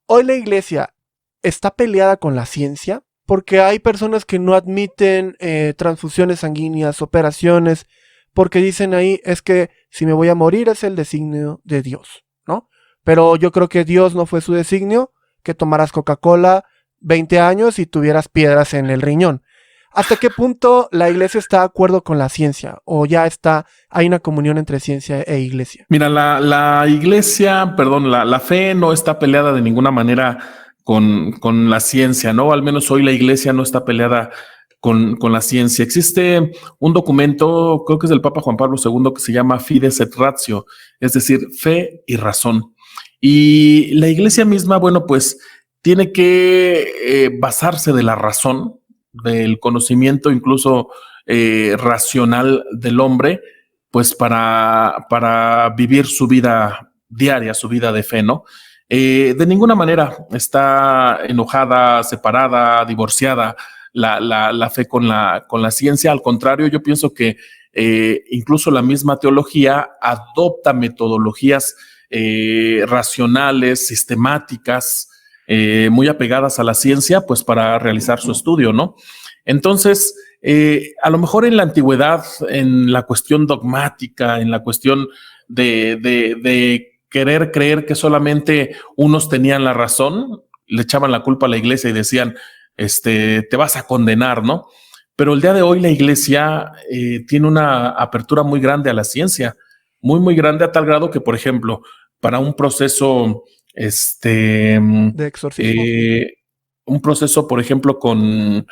Hoy la iglesia está peleada con la ciencia porque hay personas que no admiten transfusiones sanguíneas, operaciones, porque dicen ahí es que si me voy a morir es el designio de Dios, ¿no? Pero yo creo que Dios no fue su designio, que tomaras Coca-Cola 20 años y tuvieras piedras en el riñón. ¿Hasta qué punto la iglesia está de acuerdo con la ciencia? ¿O ya hay una comunión entre ciencia e iglesia? Mira, la iglesia, perdón, la fe no está peleada de ninguna manera con la ciencia, ¿no? Al menos hoy la iglesia no está peleada con la ciencia. Existe un documento, creo que es del Papa Juan Pablo II, que se llama Fides et Ratio, es decir, fe y razón. Y la iglesia misma, bueno, pues tiene que basarse de la razón, del conocimiento incluso racional del hombre, pues para vivir su vida diaria, su vida de fe, ¿no? De ninguna manera está enojada, separada, divorciada la fe con la ciencia. Al contrario, yo pienso que incluso la misma teología adopta metodologías racionales, sistemáticas, muy apegadas a la ciencia, pues para realizar su estudio, ¿no? Entonces, a lo mejor en la antigüedad, en la cuestión dogmática, en la cuestión de querer creer que solamente unos tenían la razón, le echaban la culpa a la iglesia y decían, te vas a condenar, ¿no? Pero el día de hoy la iglesia tiene una apertura muy grande a la ciencia, muy, muy grande a tal grado que, por ejemplo, para un proceso, ¿De exorcismo? un proceso, por ejemplo, con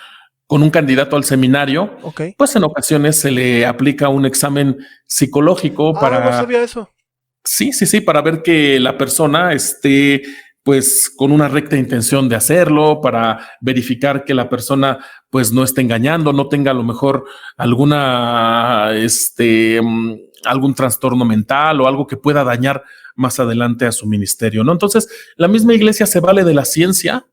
un candidato al seminario, Okay. pues en ocasiones se le aplica un examen psicológico No para, sabía eso. sí, para ver que la persona esté pues con una recta intención de hacerlo, para verificar que la persona pues no esté engañando, no tenga a lo mejor alguna, algún trastorno mental o algo que pueda dañar más adelante a su ministerio, ¿no? Entonces, la misma iglesia se vale de la ciencia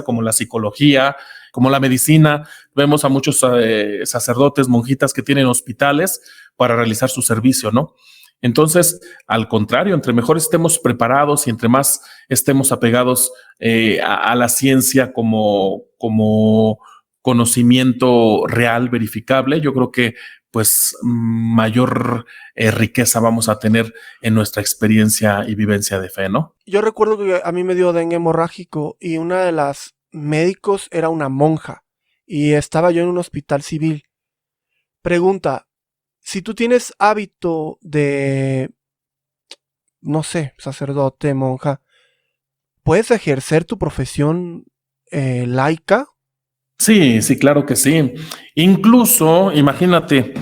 como la psicología, como la medicina. Vemos a muchos sacerdotes, monjitas que tienen hospitales para realizar su servicio, ¿no? Entonces, al contrario, entre mejor estemos preparados y entre más estemos apegados a la ciencia como conocimiento real, verificable, yo creo que pues mayor riqueza vamos a tener en nuestra experiencia y vivencia de fe, ¿no? Yo recuerdo que a mí me dio dengue hemorrágico y una de las médicos era una monja y estaba yo en un hospital civil. Pregunta, si tú tienes hábito de, no sé, sacerdote, monja, ¿puedes ejercer tu profesión laica? Sí, claro que sí. Incluso, imagínate,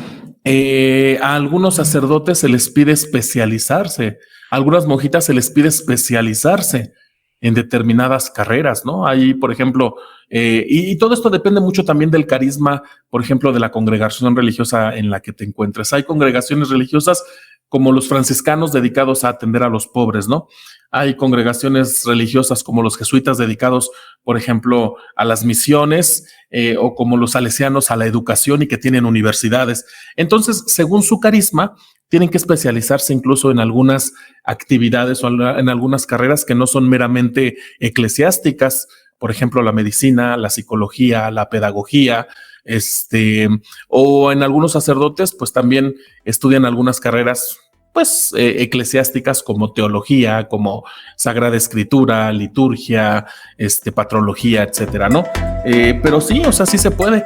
a algunos sacerdotes se les pide especializarse, a algunas monjitas se les pide especializarse en determinadas carreras, ¿no? Ahí, por ejemplo, y todo esto depende mucho también del carisma, por ejemplo, de la congregación religiosa en la que te encuentres. Hay congregaciones religiosas como los franciscanos dedicados a atender a los pobres, ¿no? Hay congregaciones religiosas como los jesuitas dedicados, por ejemplo, a las misiones, o como los salesianos a la educación y que tienen universidades. Entonces, según su carisma, tienen que especializarse incluso en algunas actividades o en algunas carreras que no son meramente eclesiásticas, por ejemplo, la medicina, la psicología, la pedagogía, o en algunos sacerdotes, pues también estudian algunas carreras pues eclesiásticas como teología, como Sagrada Escritura, liturgia, patrología, etcétera, ¿no? Pero sí, o sea, sí se puede.